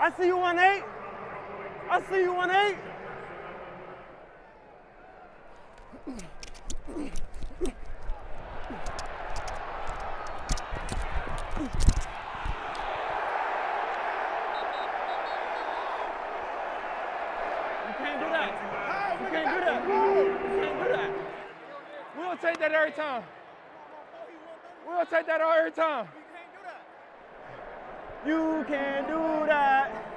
I see you 1-8. I see you 1-8. You can't do that. You can't do that. You can't do that. We'll take that every time. We'll take that every time. You can't do that.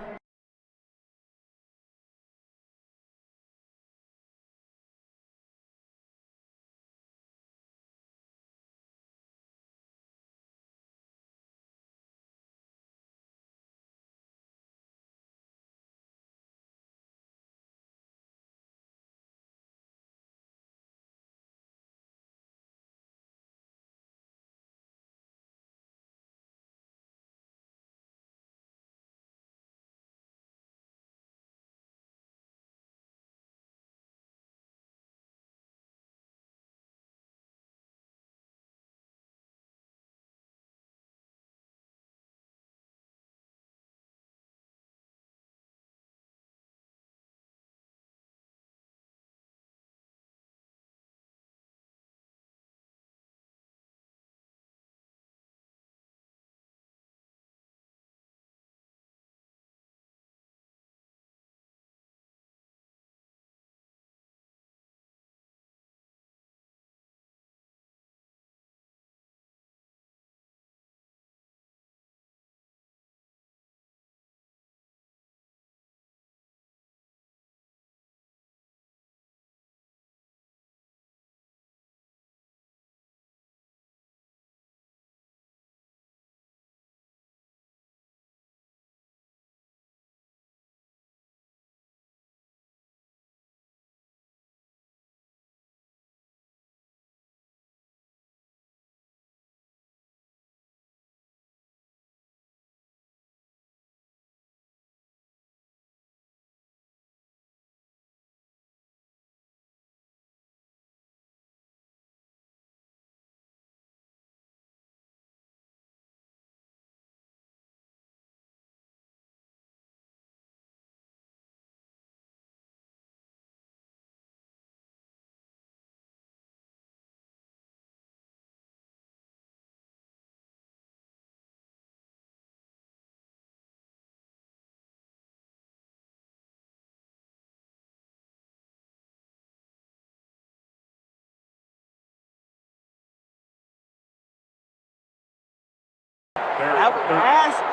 That was nasty.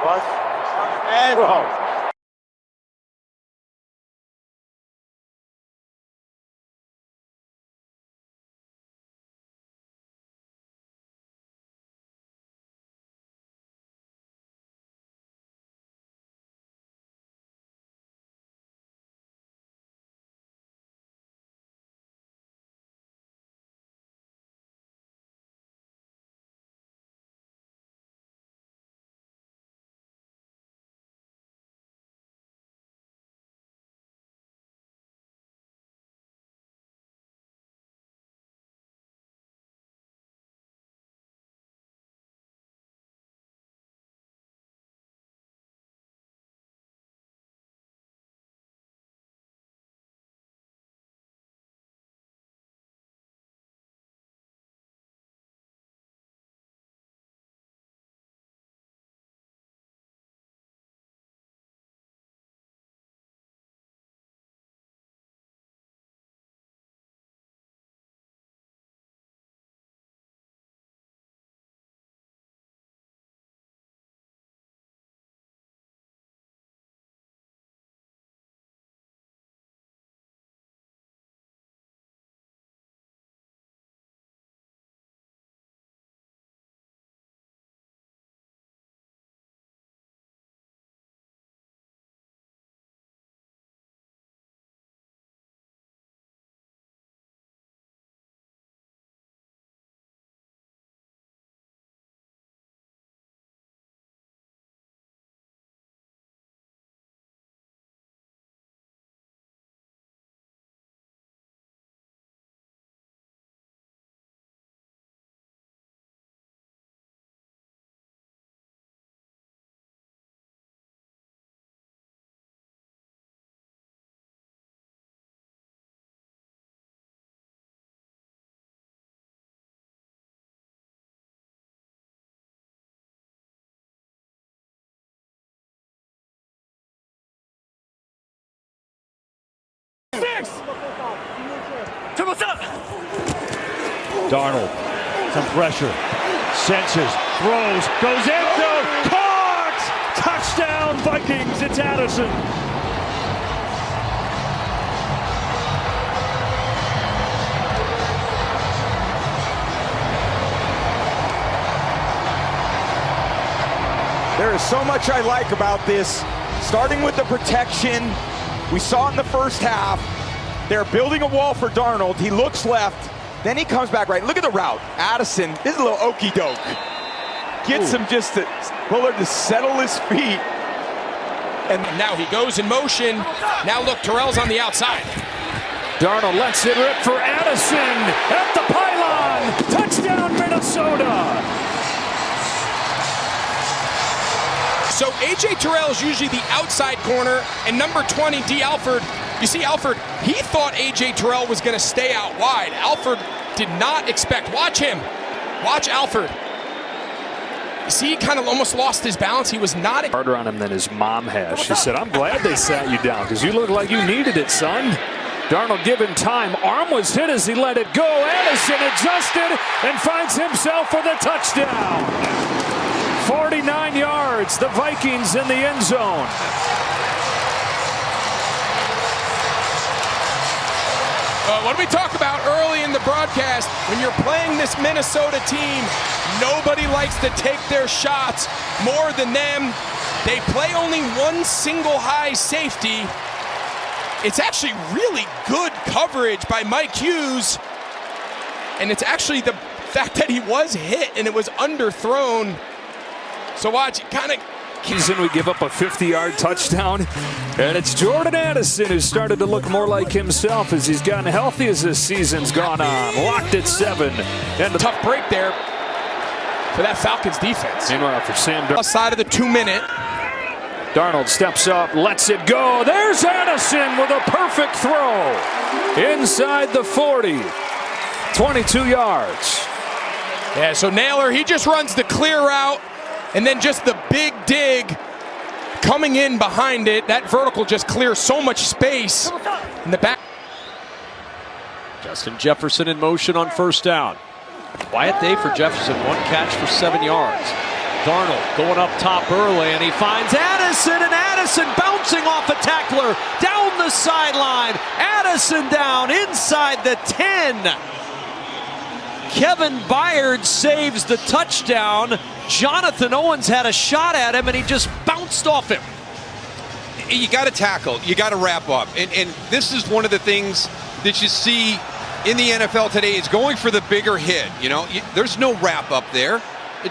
What? Nasty. Bro. Darnold, some pressure, senses, throws, goes end zone, caught! Touchdown Vikings, it's Addison. There is so much I like about this, starting with the protection. We saw in the first half, they're building a wall for Darnold. He looks left, then he comes back right. Look at the route. Addison, this is a little okey doke. Gets him just to Bullard to settle his feet. And now he goes in motion. Now look, Terrell's on the outside. Darnold lets it rip for Addison at the pylon. Touchdown Minnesota. So A.J. Terrell is usually the outside corner, and number 20, D. Alford. You see, Alford, he thought A.J. Terrell was going to stay out wide. Alford did not expect. Watch him. Watch Alford. You see, he kind of almost lost his balance. He was not Harder on him than his mom has. She said, I'm glad they sat you down because you look like you needed it, son. Darnold given time. Arm was hit as he let it go. Addison adjusted and finds himself with a touchdown. 49 yards, the Vikings in the end zone. What we talked about early in the broadcast, when you're playing this Minnesota team, nobody likes to take their shots more than them. They play only one single high safety. It's actually really good coverage by Mike Hughes. And it's actually the fact that he was hit and it was underthrown. So watch, kind of. We give up a 50-yard touchdown, and it's Jordan Addison who started to look more like himself as he's gotten healthy as this season's gone on. Locked at 7. And a tough break there for that Falcons defense. Meanwhile, for Sam Darnold. Outside of the 2-minute. Darnold steps up, lets it go. There's Addison with a perfect throw. Inside the 40. 22 yards. Yeah, so Naylor, he just runs the clear route. And then just the big dig coming in behind it. That vertical just clears so much space in the back. Justin Jefferson in motion on first down. Quiet day for Jefferson. 1 catch for 7 yards. Darnold going up top early, and he finds Addison, and Addison bouncing off a tackler down the sideline. Addison down inside the 10. Kevin Byard saves the touchdown. Jonathan Owens had a shot at him, and he just bounced off him. You got to tackle. You got to wrap up. And this is one of the things that you see in the NFL today is going for the bigger hit. You know, there's no wrap up there.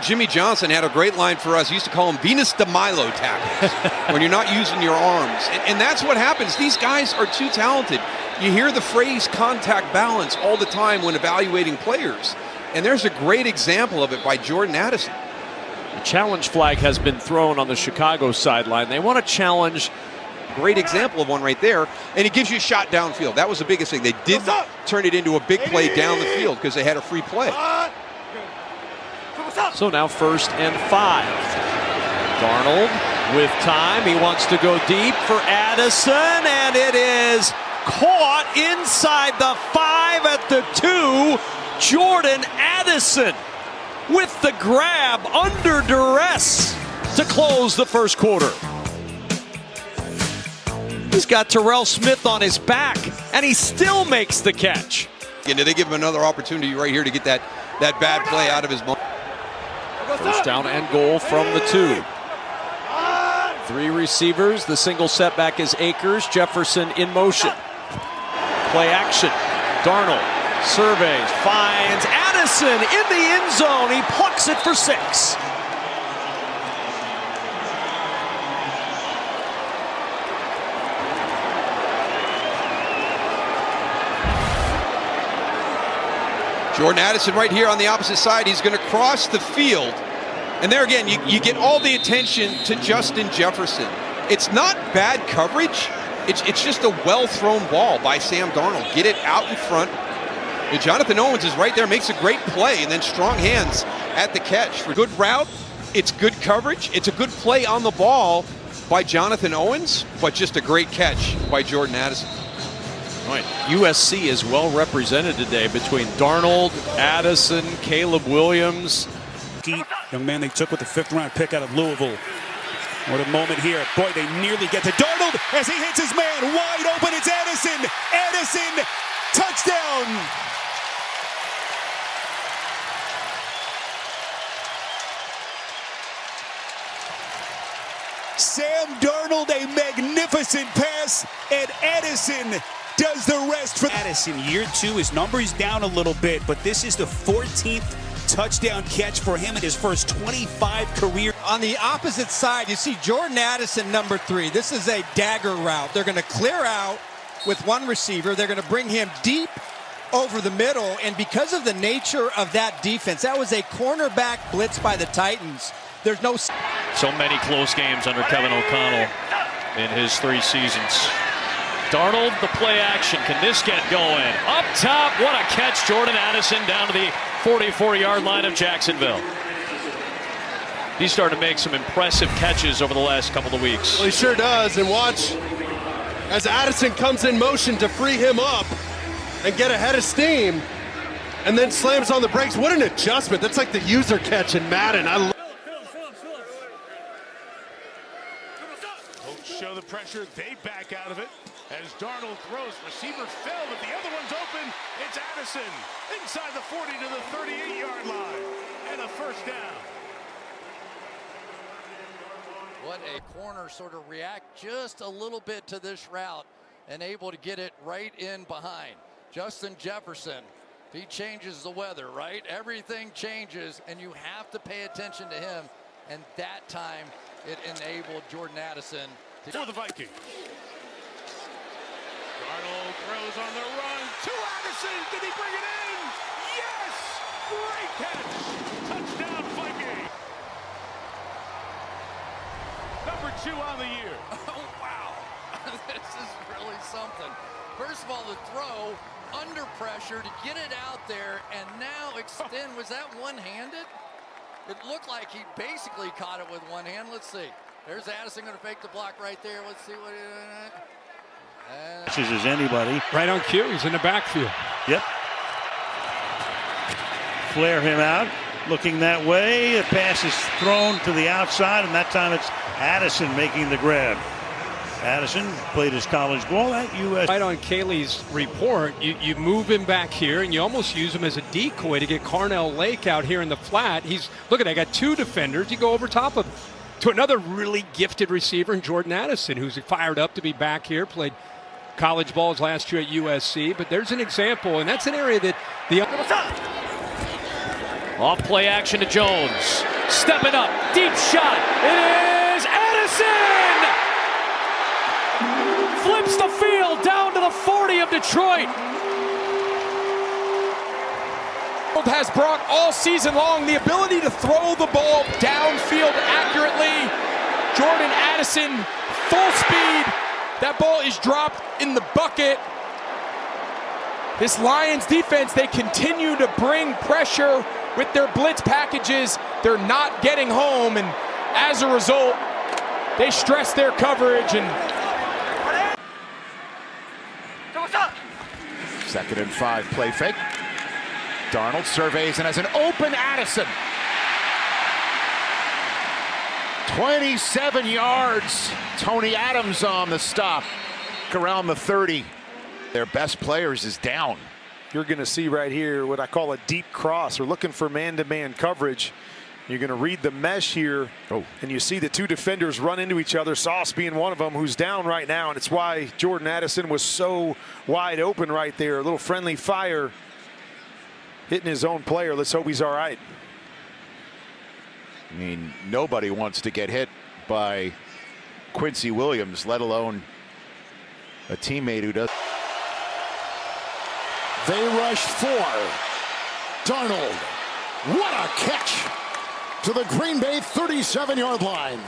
Jimmy Johnson had a great line for us. He used to call them Venus de Milo tackles when you're not using your arms. And that's what happens. These guys are too talented. You hear the phrase contact balance all the time when evaluating players. And there's a great example of it by Jordan Addison. The challenge flag has been thrown on the Chicago sideline. They want to challenge. Great example of one right there. And it gives you a shot downfield. That was the biggest thing. They did turn it into a big play down the field because they had a free play. So now 1st and 5. Darnold with time. He wants to go deep for Addison, and it is caught inside the 5 at the 2. Jordan Addison with the grab under duress to close the first quarter. He's got Terrell Smith on his back, and he still makes the catch. And they give him another opportunity right here to get that bad play out of his mind. First down and goal from the 2. 3 receivers. The single setback is Akers. Jefferson in motion. Play action. Darnold surveys, finds Addison in the end zone. He plucks it for 6. Jordan Addison right here on the opposite side. He's going to cross the field. And there again, you get all the attention to Justin Jefferson. It's not bad coverage. It's just a well-thrown ball by Sam Darnold. Get it out in front. And Jonathan Owens is right there, makes a great play, and then strong hands at the catch. For good route, it's good coverage. It's a good play on the ball by Jonathan Owens, but just a great catch by Jordan Addison. Right. USC is well represented today between Darnold, Addison, Caleb Williams. Young man they took with the 5th round pick out of Louisville. What a moment here. Boy, they nearly get to Darnold as he hits his man. Wide open, it's Addison. Addison, touchdown. Sam Darnold, a magnificent pass, and Addison does the rest for Addison. Year 2, his number is down a little bit, but this is the 14th touchdown catch for him in his first 25 career. On the opposite side, you see Jordan Addison, number 3. This is a dagger route. They're going to clear out with one receiver. They're going to bring him deep over the middle, and because of the nature of that defense, that was a cornerback blitz by the Titans. There's no... So many close games under Kevin O'Connell in his 3 seasons. Darnold, the play action. Can this get going? Up top, what a catch. Jordan Addison down to the 44-yard line of Jacksonville. He's starting to make some impressive catches over the last couple of weeks. Well, he sure does, and watch as Addison comes in motion to free him up and get ahead of steam, and then slams on the brakes. What an adjustment. That's like the user catch in Madden. Show the pressure, they back out of it as Darnold throws. Receiver fell, but the other one's open. It's Addison inside the 40 to the 38-yard line, and a first down. What a corner sort of react just a little bit to this route and able to get it right in behind. Justin Jefferson, he changes the weather, right? Everything changes, and you have to pay attention to him. And that time, it enabled Jordan Addison for the Vikings. Darnold throws on the run to Addison. Did he bring it in? Yes! Great catch! Touchdown, Viking! Number 2 on the year. Oh, wow. This is really something. First of all, the throw under pressure to get it out there and now extend. Was that one-handed? It looked like he basically caught it with one hand. Let's see. There's Addison going to fake the block right there. Let's see what This is anybody. Right on cue. He's in the backfield. Yep. Flare him out. Looking that way. The pass is thrown to the outside, and that time it's Addison making the grab. Addison played his college ball at US. Right on Kaylee's report, you move him back here, and you almost use him as a decoy to get Carnell Lake out here in the flat. Look at that, I got 2 defenders. You go over top of him to another really gifted receiver in Jordan Addison, who's fired up to be back here, played college balls last year at USC. But there's an example, and that's an area that the... Off play action to Jones. Stepping up, deep shot. It is Addison! Flips the field down to the 40 of Detroit. Has brought all season long the ability to throw the ball downfield accurately. Jordan Addison, full speed. That ball is dropped in the bucket. This Lions defense, they continue to bring pressure with their blitz packages. They're not getting home, and as a result, they stress their coverage. And 2nd and 5, play fake. Darnold surveys and has an open Addison. 27 yards. Tony Adams on the stop. Around the 30. Their best players is down. You're going to see right here what I call a deep cross. We're looking for man-to-man coverage. You're going to read the mesh here, and you see the 2 defenders run into each other, Sauce being one of them who's down right now, and it's why Jordan Addison was so wide open right there. A little friendly fire hitting his own player. Let's hope he's all right. I mean, nobody wants to get hit by Quincy Williams, let alone a teammate who does. They rushed 4. Darnold, what a catch to the Green Bay 37-yard line.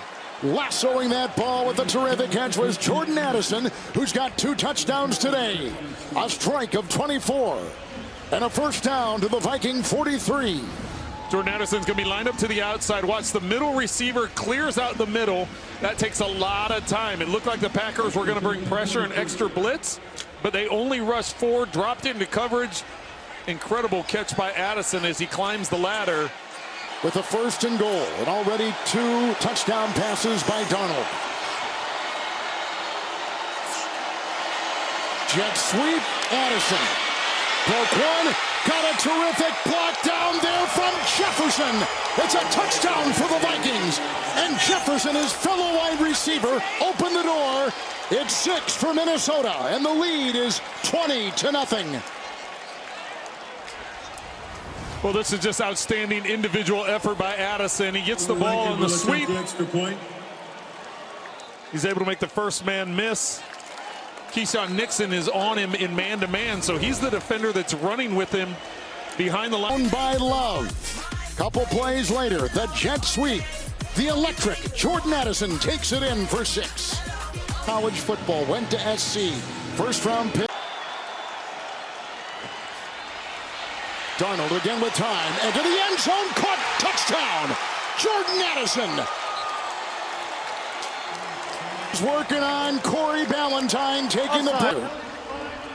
Lassoing that ball with a terrific catch was Jordan Addison, who's got 2 touchdowns today. A strike of 24 and a first down to the Viking 43. Jordan Addison's going to be lined up to the outside. Watch, the middle receiver clears out the middle. That takes a lot of time. It looked like the Packers were going to bring pressure and extra blitz. but they only rushed 4, dropped into coverage. Incredible catch by Addison as he climbs the ladder. With a 1st and goal, and already 2 touchdown passes by Darnold. Jet sweep, Addison. Broke one, got a terrific block down there from Jefferson. It's a touchdown for the Vikings. And Jefferson, his fellow wide receiver, opened the door. It's 6 for Minnesota, and the lead is 20-0. Well, this is just outstanding individual effort by Addison. He gets the ball on the sweep. He's able to make the first man miss. Keyshawn Nixon is on him in man-to-man, so he's the defender that's running with him behind the line. By Love. Couple plays later, the jet sweep. The electric Jordan Addison takes it in for 6. College football went to SC. First-round pick. Darnold again with time. Into the end zone. Caught. Touchdown. Jordan Addison. He's working on Corey Ballantyne taking the play.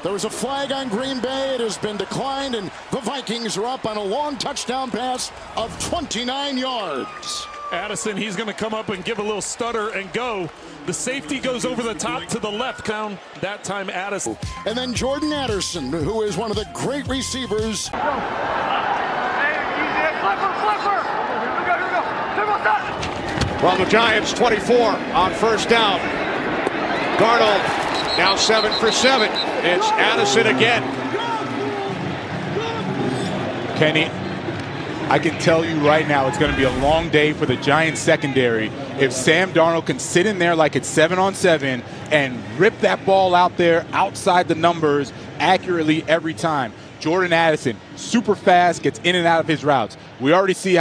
There was a flag on Green Bay. It has been declined, and the Vikings are up on a long touchdown pass of 29 yards. Addison, he's going to come up and give a little stutter and go. The safety goes over the top to the left. Down that time, Addison. And then Jordan Addison, who is one of the great receivers. From the Giants, 24 on 1st down. Darnold now 7 for 7. It's Addison again. Kenny, I can tell you right now it's going to be a long day for the Giants secondary if Sam Darnold can sit in there like it's 7-on-7 and rip that ball out there outside the numbers accurately every time. Jordan Addison, super fast, gets in and out of his routes. We already see